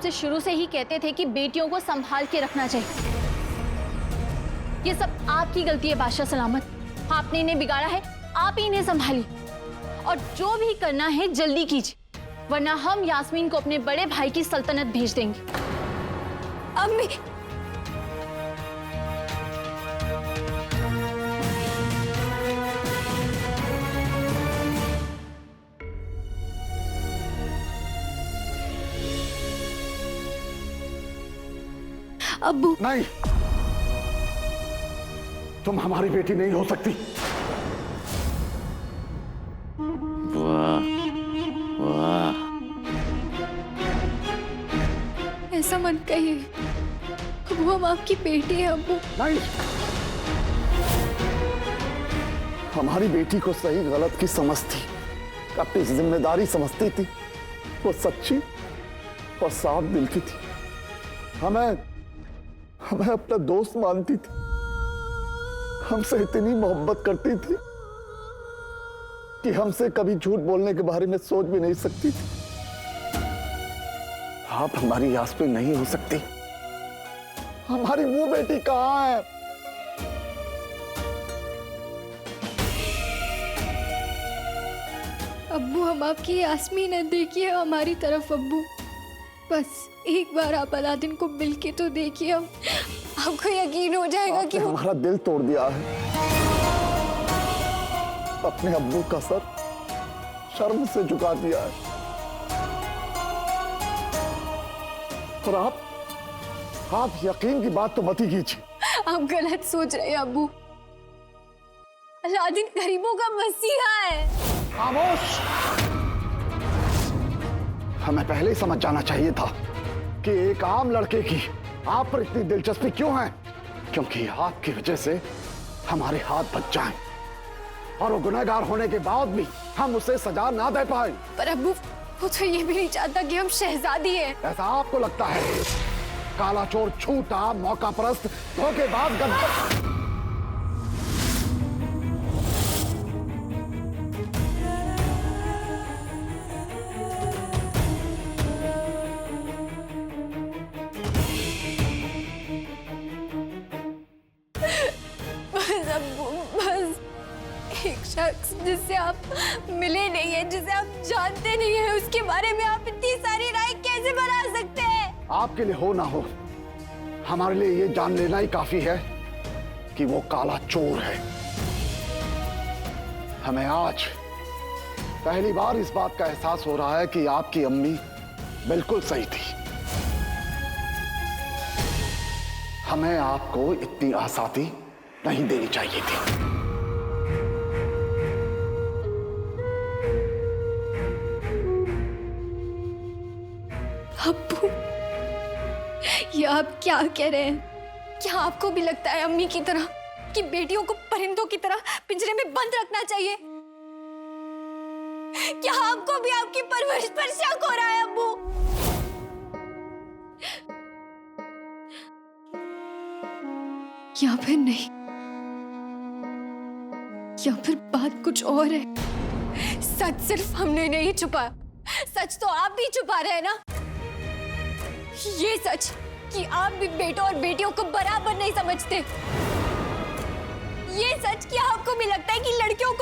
आपसे शुरू से ही कहते थे कि बेटियों को संभाल के रखना चाहिए। ये सब आपकी गलती है बादशाह सलामत। आपने इन्हें बिगाड़ा है, आप ही इन्हें संभालिए और जो भी करना है जल्दी कीजिए, वरना हम यास्मीन को अपने बड़े भाई की सल्तनत भेज देंगे। अम्मी, अब्बू। नहीं, तुम हमारी बेटी नहीं हो सकती। वाह वाह, ऐसा मत कहिए, वो हम आपकी बेटी है अब्बू। नहीं, हमारी बेटी को सही गलत की समझ थी, अपनी जिम्मेदारी समझती थी। वो सच्ची और साफ दिल की थी। हमें अपना दोस्त मानती थी, हमसे इतनी मोहब्बत करती थी कि हमसे कभी झूठ बोलने के बारे में सोच भी नहीं सकती थी। आप हमारी यास्मीन नहीं हो सकती। हमारी वो बेटी कहाँ है? अब्बू, हम आपकी यास्मीन है, देखिए हमारी तरफ अब्बू। बस एक बार आप अलादीन को मिल के तो देखिए, आपको यकीन हो जाएगा कि हमारा दिल तोड़ दिया है। अपने अब्बू का सर शर्म से झुका दिया है। और आप यकीन की बात तो मत ही कीजिए। आप गलत सोच रहे हैं अब्बू। अलादीन गरीबों का मसीहा है। खामोश! हमें पहले ही समझ जाना चाहिए था कि एक आम लड़के की आप पर इतनी दिलचस्पी क्यों है, क्योंकि आपकी वजह से हमारे हाथ बच जाएं और वो गुनहगार होने के बाद भी हम उसे सजा ना दे पाए। पर अब्बू, वो तो ये भी नहीं चाहता कि हम शहजादी हैं। ऐसा आपको लगता है? काला चोर, झूठा, मौका परस्त, धोखेबाज, गद्दार। बस अब्बू, बस एक शख्स जिससे आप मिले नहीं है, जिसे आप जानते नहीं है, उसके बारे में आप इतनी सारी राय कैसे बना सकते हैं? आपके लिए हो ना हो, हमारे लिए ये जान लेना ही काफी है कि वो काला चोर है। हमें आज पहली बार इस बात का एहसास हो रहा है कि आपकी अम्मी बिल्कुल सही थी। हमें आपको इतनी आसानी नहीं देनी चाहिए थी। अब्बू, ये आप क्या कह रहे हैं? क्या आपको भी लगता है अम्मी की तरह कि बेटियों को परिंदों की तरह पिंजरे में बंद रखना चाहिए? क्या आपको भी आपकी परवरिश पर शक हो रहा है अब्बू? या फिर नहीं, या फिर बात कुछ और है? सच सिर्फ हमने नहीं छुपा, सच तो आप भी छुपा रहे हैं ना। ये सच कि आप भी बेटों और बेटियों को बराबर नहीं समझते। ये सच कि आपको भी लगता है कि लड़कियों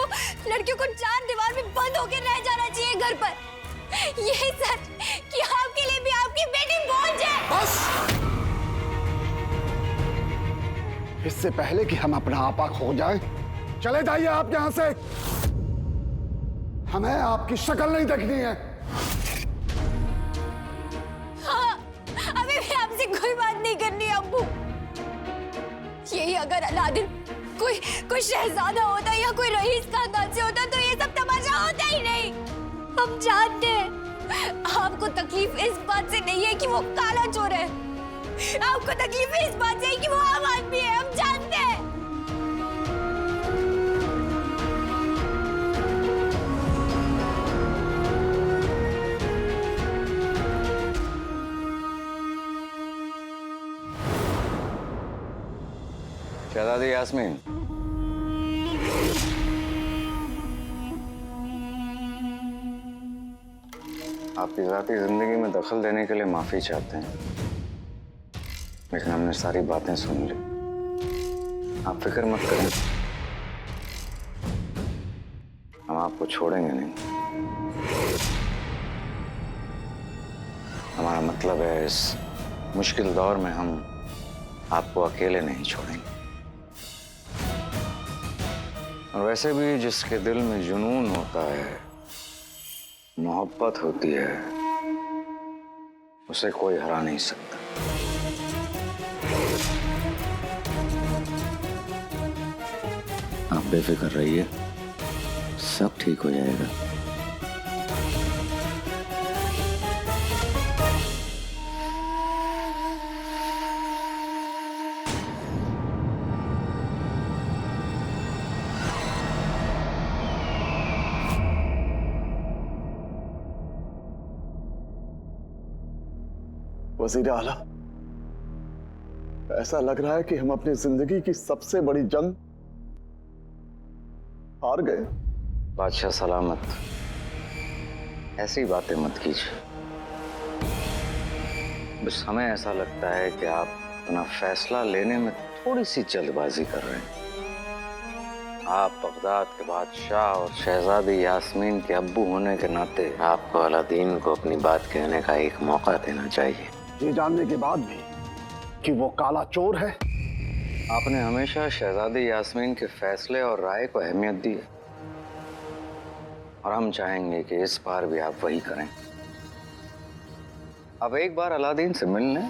को चार दीवार में बंद होकर रह जाना चाहिए घर पर। ये सच कि आपके लिए भी आपकी बेटी बोझ है। बस! इससे पहले कि हम अपना आपा खो जाए, चले जाइए आप यहां से। हमें आपकी शक्ल नहीं देखनी है। हाँ, अभी भी आपसे कोई बात नहीं करनी अब्बू। यही अगर अलादीन कोई शहजादा होता या कोई रईस खानदान से होता तो ये सब तमाशा होता ही नहीं। हम जानते हैं आपको तकलीफ इस बात से नहीं है कि वो काला चोर है, आपको तकलीफ इस बात से है कि वो आम आदमी है। हम जानते हैं। शहजादी यास्मीन, आपकी जाती जिंदगी में दखल देने के लिए माफी चाहते हैं, लेकिन हमने सारी बातें सुन ली। आप फिक्र मत करें, हम आपको छोड़ेंगे नहीं। हमारा मतलब है इस मुश्किल दौर में हम आपको अकेले नहीं छोड़ेंगे। और वैसे भी जिसके दिल में जुनून होता है, मोहब्बत होती है, उसे कोई हरा नहीं सकता। आप बेफिक्र रहिए, सब ठीक हो जाएगा। वजीर आला, ऐसा लग रहा है कि हम अपनी जिंदगी की सबसे बड़ी जंग हार गए। बादशाह सलामत, ऐसी बातें मत कीजिए। बस हमें ऐसा लगता है कि आप अपना फैसला लेने में थोड़ी सी जल्दबाजी कर रहे हैं। आप बगदाद के बादशाह और शहजादी यास्मीन के अब्बू होने के नाते आपको अलादीन को अपनी बात कहने का एक मौका देना चाहिए। ये जानने के बाद भी कि वो काला चोर है। आपने हमेशा शहजादी यास्मीन के फैसले और राय को अहमियत दी है, और हम चाहेंगे कि इस बार भी आप वही करें। अब एक बार अलादीन से मिल लें,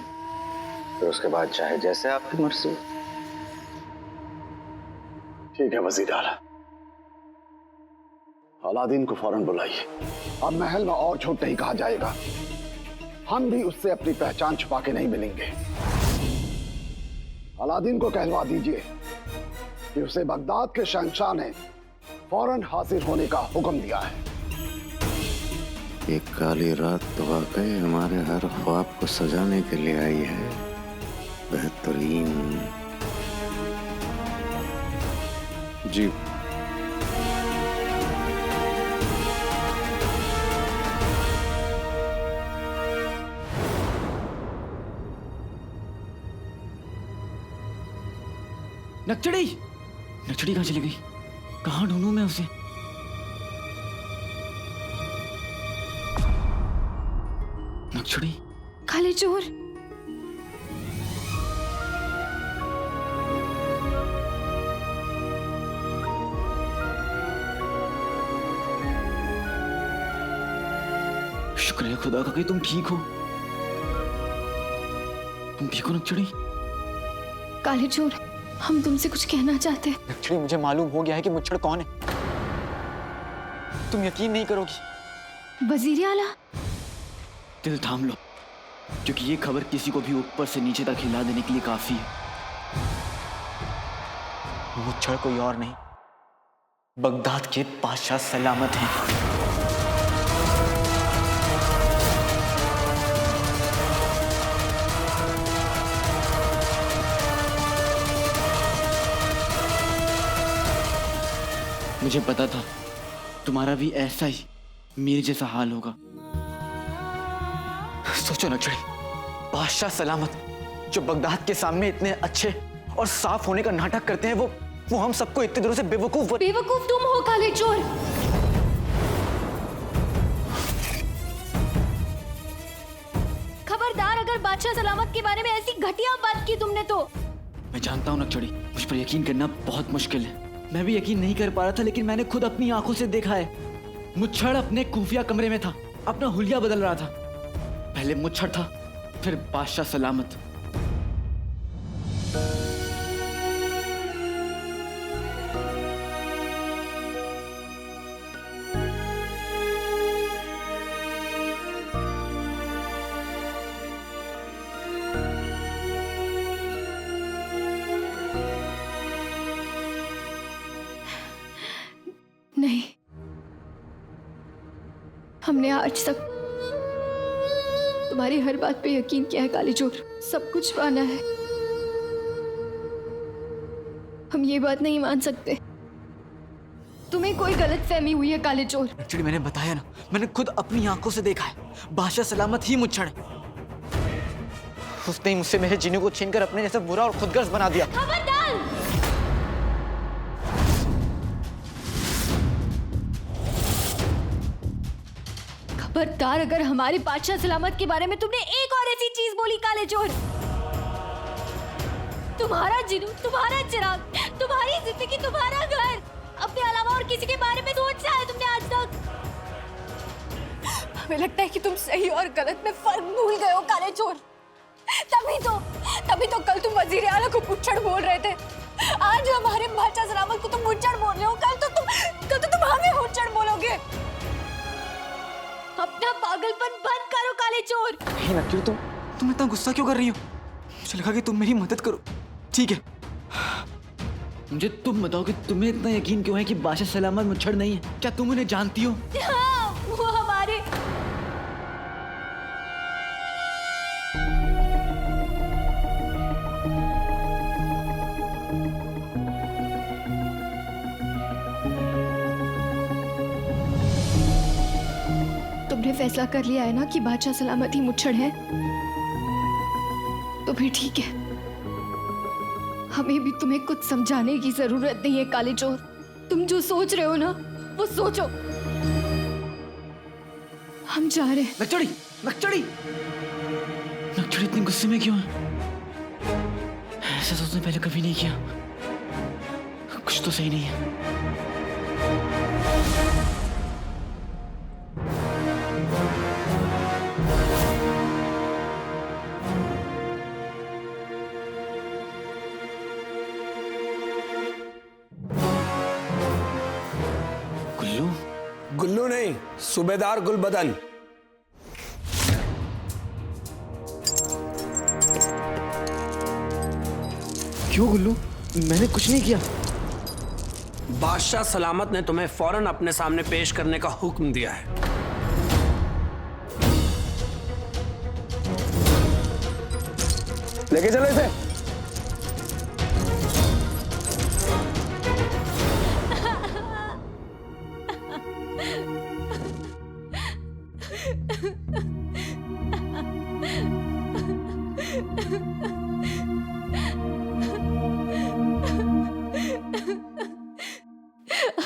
फिर उसके बाद चाहे जैसे आपकी मर्जी। ठीक है वजीर आला, अलादीन को फौरन बुलाइए। अब महल में और झूठ नहीं कहा जाएगा। हम भी उससे अपनी पहचान छुपा के नहीं मिलेंगे। अलादीन को कहलवा दीजिए कि उसे बगदाद के शहंशाह ने फौरन हाजिर होने का हुक्म दिया है। एक काली रात तो वाकई हमारे हर ख्वाब को सजाने के लिए आई है। बेहतरीन। जी। नक्चड़ी, नक्चड़ी कहाँ चली गई? कहाँ ढूंढूं मैं उसे? नक्चड़ी, काले चोर, शुक्र है खुदा का कि तुम ठीक हो। तुम ठीक हो नक्चड़ी? काले चोर, हम तुमसे कुछ कहना चाहते हैं। नक्चड़ी, मुझे मालूम हो गया है कि मुच्छड़ कौन है। तुम यकीन नहीं करोगी। वजीर आला, दिल थाम लो, क्योंकि ये खबर किसी को भी ऊपर से नीचे तक हिला देने के लिए काफी है। मुच्छड़ कोई और नहीं, बगदाद के बादशाह सलामत हैं। मुझे पता था तुम्हारा भी ऐसा ही मेरे जैसा हाल होगा। सोचो नक्चड़ी, बादशाह सलामत जो बगदाद के सामने इतने अच्छे और साफ होने का नाटक करते हैं, वो हम सबको इतने दिनों से बेवकूफ तुम हो काले चोर। खबरदार अगर बादशाह सलामत के बारे में ऐसी घटिया बात की तुमने तो। मैं जानता हूँ नक्चड़ी, मुझ पर यकीन करना बहुत मुश्किल है। मैं भी यकीन नहीं कर पा रहा था, लेकिन मैंने खुद अपनी आंखों से देखा है। मुच्छड़ अपने खुफिया कमरे में था, अपना हुलिया बदल रहा था। पहले मुच्छड़ था, फिर बादशाह सलामत। नहीं, हमने आज तक तुम्हारी हर बात पे यकीन किया है काले चोर। सब कुछ पाना है, हम ये बात नहीं मान सकते तुम्हें कोई गलतफहमी हुई है काले चोर। एक्चुअली मैंने बताया ना, मैंने खुद अपनी आंखों से देखा है। बादशाह सलामत ही मुच्छड़ है। उसने मुझसे मेरे जीने को छीनकर अपने जैसा बुरा और खुदगर्ज बना दिया। खबरदार! खबरदार, अगर हमारे बादशाह सलामत के बारे में तुमने एक और ऐसी चीज बोली काले चोर, तुम्हारा जिनू, तुम्हारा चिराग, तुम्हारी जिंदगी, तुम्हारा घर, अपने अलावा और किसी के बारे में सोचा है तुमने आज तक? हमें लगता है कि तुम सही और गलत में फर्क भूल गए हो काले चोर। तभी तो कल तुम वजीर आला को मुच्छड़ बोल रहे थे। आज हमारे बादशाह सलामत को तुम मुच्छड़ बोल रहे हो। कल तो तुम हमें मुच्छड़ बोलोगे। अपना पागलपन बंद करो काले चोर। नहीं नक्की, तुम इतना गुस्सा क्यों कर रही हो? मुझे लगा कि तुम मेरी मदद करो। ठीक है, मुझे तुम बताओ कि तुम्हें इतना यकीन क्यों है कि बादशाह सलामत मुच्छड़ नहीं है? क्या तुम उन्हें जानती हो? हाँ, वो हमारे तुमने फैसला कर लिया है ना कि बादशाह सलामत ही मुच्छड़ है, तो फिर ठीक है। हमें भी तुम्हें कुछ समझाने की जरूरत नहीं है काले चोर। तुम जो सोच रहे हो ना, वो सोचो। हम जा रहे हैं। नक्चड़ी, नक्चड़ी, नक्चड़ी इतने गुस्से में क्यों है? ऐसा सोचने पहले कभी नहीं किया। कुछ तो सही नहीं है। गुल्लू नहीं, सूबेदार गुलबदन। क्यों गुल्लू? मैंने कुछ नहीं किया। बादशाह सलामत ने तुम्हें फौरन अपने सामने पेश करने का हुक्म दिया है। लेके चलो इसे।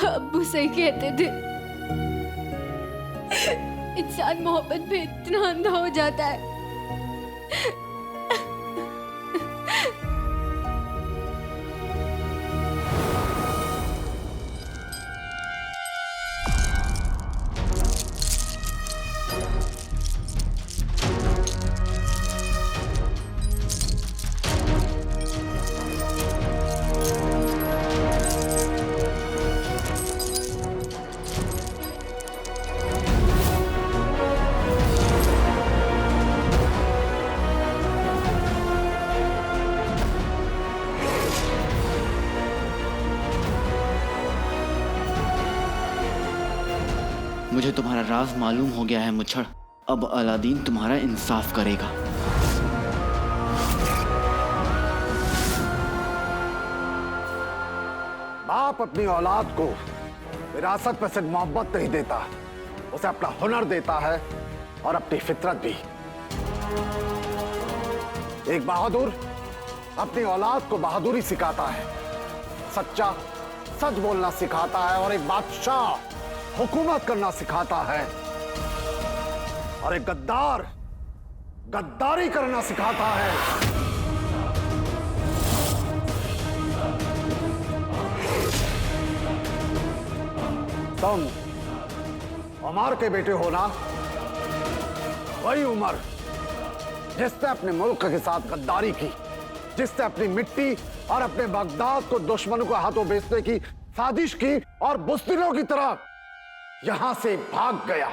अब्बू सही कहते थे, इंसान मोहब्बत में इतना अंधा हो जाता है। मुझे तुम्हारा राज मालूम हो गया है मुच्छड़। अब अलादीन तुम्हारा इंसाफ करेगा। बाप अपनी औलाद को विरासत में सिर्फ मोहब्बत नहीं देता, उसे अपना हुनर देता है और अपनी फितरत भी। एक बहादुर अपनी औलाद को बहादुरी सिखाता है, सच्चा सच बोलना सिखाता है, और एक बादशाह हुकूमत करना सिखाता है, और एक गद्दार गद्दारी करना सिखाता है। तुम उमर के बेटे हो ना? वही उमर जिसने अपने मुल्क के साथ गद्दारी की, जिसने अपनी मिट्टी और अपने बगदाद को दुश्मनों के हाथों बेचने की साजिश की और बुज़दिलों की तरह यहां से भाग गया।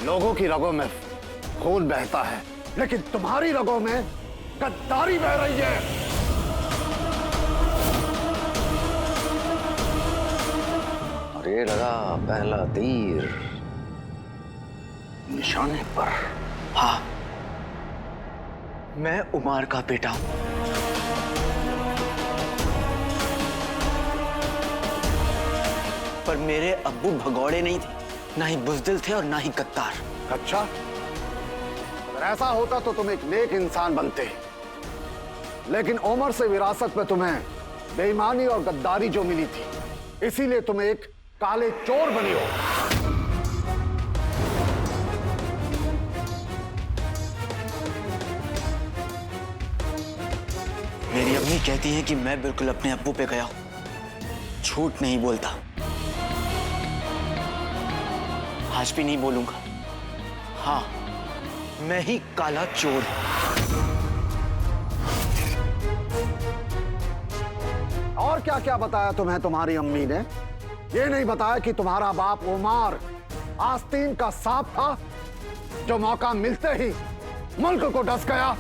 लोगों की रगों में खून बहता है, लेकिन तुम्हारी रगों में गद्दारी बह रही है। और ये लगा पहला तीर निशाने पर। हाँ, मैं उमर का बेटा हूं। पर मेरे अब्बू भगौड़े नहीं थे, ना ही बुजदिल थे और ना ही गद्दार। अच्छा, अगर ऐसा होता तो तुम एक नेक इंसान बनते, लेकिन उमर से विरासत में तुम्हें बेईमानी और गद्दारी जो मिली थी, इसीलिए तुम एक काले चोर बनी हो। मेरी अम्मी कहती है कि मैं बिल्कुल अपने अब्बू पे गया हूं, झूठ नहीं बोलता। आज भी नहीं बोलूंगा। हाँ, मैं ही काला चोर हूं। और क्या क्या बताया तुम्हें तुम्हारी अम्मी ने? ये नहीं बताया कि तुम्हारा बाप उमर आस्तीन का सांप था, जो मौका मिलते ही मुल्क को डस गया।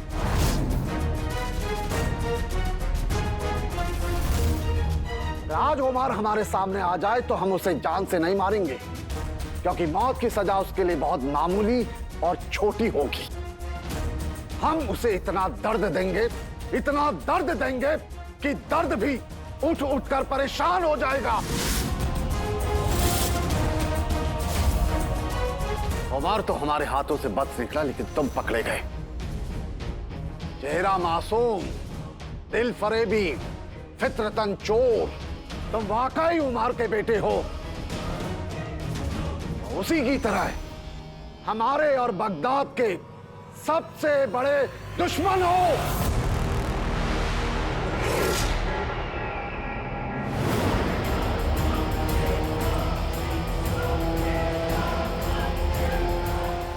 आज उमर हमारे सामने आ जाए तो हम उसे जान से नहीं मारेंगे, क्योंकि मौत की सजा उसके लिए बहुत मामूली और छोटी होगी। हम उसे इतना दर्द देंगे कि दर्द भी उठ उठकर परेशान हो जाएगा। उमर तो हमारे हाथों से बच निकला, लेकिन तुम पकड़े गए। चेहरा मासूम, दिल फरेबी, फितरतन चोर, तुम वाकई उमर के बेटे हो। उसी की तरह हमारे और बगदाद के सबसे बड़े दुश्मन हो।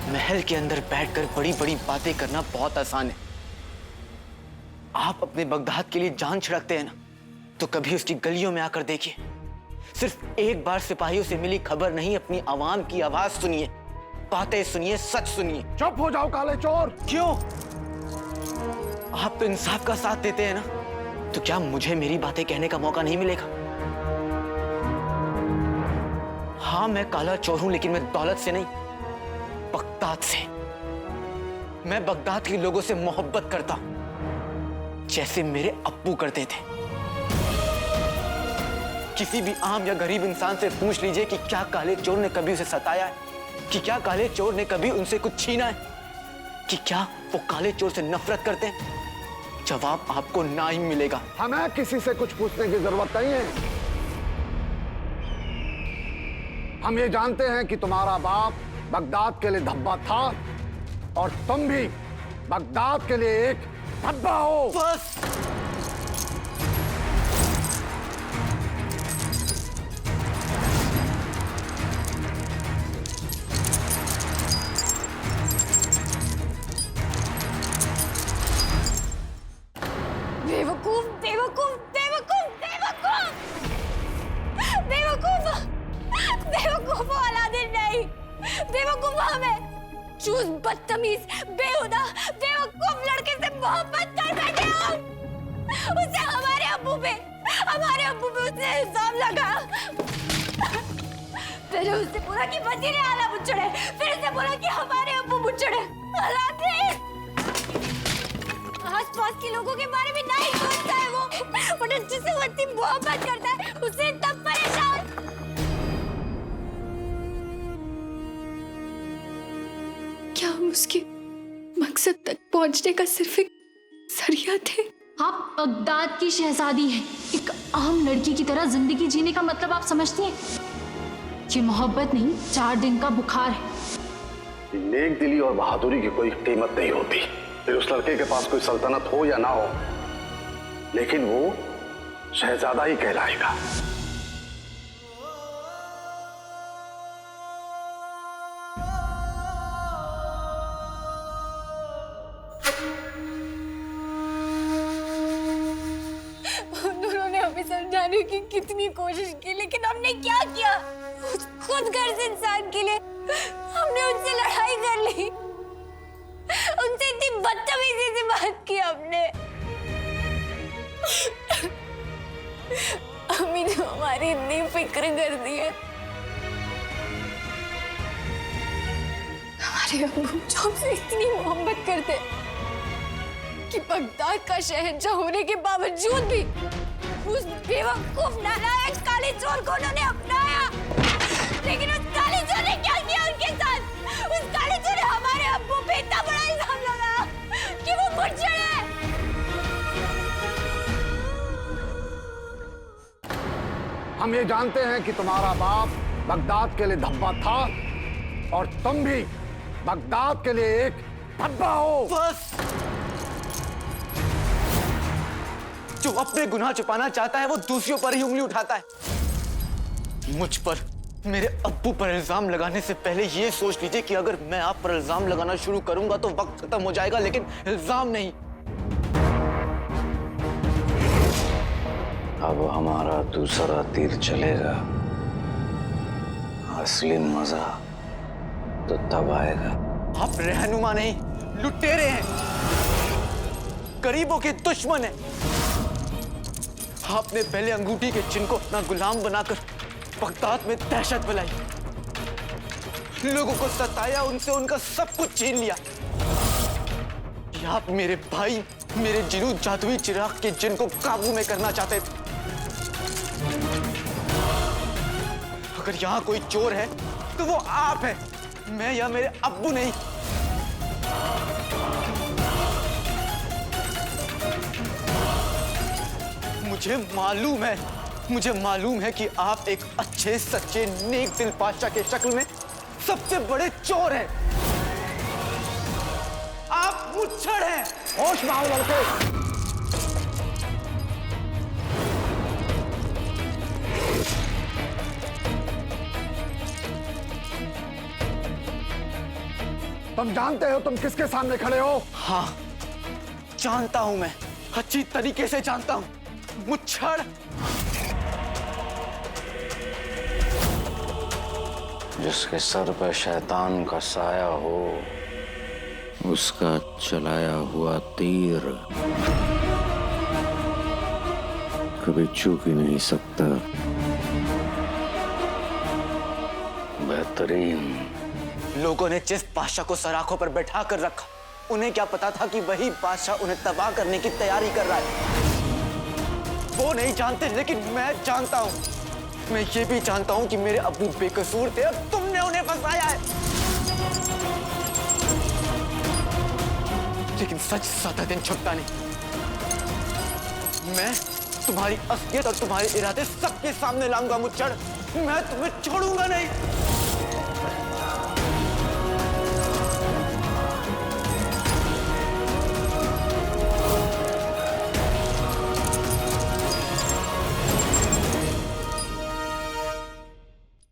महल के अंदर बैठकर बड़ी बड़ी बातें करना बहुत आसान है। आप अपने बगदाद के लिए जान छिड़कते हैं ना, तो कभी उसकी गलियों में आकर देखिए। सिर्फ एक बार सिपाहियों से मिली खबर नहीं, अपनी आवाम की आवाज सुनिए, बातें सुनिए, सच सुनिए। चुप हो जाओ काले चोर। क्यों? आप तो इंसाफ का साथ देते हैं ना, तो क्या मुझे मेरी बातें कहने का मौका नहीं मिलेगा? हाँ, मैं काला चोर हूं, लेकिन मैं दौलत से नहीं, बगदाद से। मैं बगदाद के लोगों से मोहब्बत करता हूं, जैसे मेरे अब्बू करते थे। किसी भी आम या गरीब इंसान से पूछ लीजिए कि क्या काले चोर ने कभी उसे सताया है, कि क्या काले चोर ने कभी उनसे कुछ छीना है, कि क्या वो काले चोर से नफरत करते हैं। जवाब आपको ना ही मिलेगा। हमें किसी से कुछ पूछने की जरूरत नहीं है। हम ये जानते हैं कि तुम्हारा बाप बगदाद के लिए धब्बा था, और तुम भी बगदाद के लिए एक धब्बा हो। बस बेवकूफ बेवकूफ बेवकूफ बेवकूफ बेवकूफ बेवकूफ अलादीन नहीं, बेवकूफ हमें चूज, बदतमीज, बेहुदा, बेवकूफ लड़के से मोहब्बत कर बैठे हम। उसे हमारे अब्बू पे उसने इल्जाम लगाया। पहले उसने बोला कि वजीर आला मुझे, फिर उसने बोला कि हमारे अब्बू मुझे। अलादीन आस-पास के लोगों के बारे में नहीं सोचता है वो, और जिससे वो इतनी मोहब्बत करता है उससे तब परेशान। क्या हम उसके मकसद तक पहुंचने का सिर्फ एक जरिया थे? आप बगदाद की शहजादी हैं, एक आम लड़की की तरह जिंदगी जीने का मतलब आप समझती हैं? ये मोहब्बत नहीं, 4 दिन का बुखार है। नेक दिली और बहादुरी की कोई कीमत नहीं होती, फिर उस लड़के के पास कोई सल्तनत हो या ना हो, लेकिन वो शहजादा ही कहलाएगा। उन्होंने हमें समझाने की कितनी कोशिश की, लेकिन हमने क्या किया? खुद गर्ज इंसान के लिए हमने उनसे लड़ाई कर ली, उनसे इतनी बदतमीजी से बात की हमने। अम्मी ने हमारी इतनी फिक्र कर दी है। हमारे अब्बू जो हमसे इतनी मोहब्बत करते कि बगदाद का शहंशाह होने के बावजूद भी उस बेवकूफ नालायक काले चोर को उन्होंने अपना बचाया, लेकिन उस काली चोर ने क्या किया उनके साथ? उस काली चोर ने हमारे अब्बू पे इतना बड़ा इल्जाम लगाया कि वो मुझे हम ये जानते हैं कि तुम्हारा बाप बगदाद के लिए धब्बा था और तुम भी बगदाद के लिए एक धब्बा हो। बस, जो अपने गुनाह छुपाना चाहता है वो दूसरों पर ही उंगली उठाता है। मुझ पर, मेरे अब्बू पर इल्जाम लगाने से पहले ये सोच लीजिए कि अगर मैं आप पर इल्जाम लगाना शुरू करूंगा तो वक्त खत्म हो जाएगा, लेकिन इल्जाम नहीं। अब हमारा दूसरा तीर चलेगा। असली मजा तो तब आएगा। आप रहनुमा नहीं, लुटेरे हैं, गरीबों के दुश्मन हैं। आपने पहले अंगूठी के चिन्ह को अपना गुलाम बनाकर बगदाद में दहशत फैलाई, लोगों को सताया, उनसे उनका सब कुछ छीन लिया। ये आप मेरे भाई, मेरे जिनू जादुई चिराग के जिन को काबू में करना चाहते थे। अगर यहां कोई चोर है तो वो आप हैं, मैं या मेरे अब्बू नहीं। मुझे मालूम है कि आप एक अच्छे सच्चे नेक दिल बादशाह के शक्ल में सबसे बड़े चोर हैं। आप मुच्छड़ हैं। होश में आओ लड़के। तुम जानते हो तुम किसके सामने खड़े हो? हाँ, जानता हूं, मैं अच्छी तरीके से जानता हूं। मुच्छड़, जिसके सर पर शैतान का साया हो, उसका चलाया हुआ तीर कभी चूक ही नहीं सकता। बेहतरीन। लोगों ने जिस बादशाह को सराखों पर बैठा कर रखा, उन्हें क्या पता था कि वही बादशाह उन्हें तबाह करने की तैयारी कर रहा है। वो नहीं जानते, लेकिन मैं जानता हूं। मैं ये भी जानता हूं कि मेरे अब्बू बेकसूर थे और तुमने उन्हें फंसाया है। लेकिन सच ज्यादा दिन छुपता नहीं। मैं तुम्हारी असलियत और तुम्हारे इरादे सबके सामने लाऊंगा मुच्छड़। मैं तुम्हें छोड़ूंगा नहीं।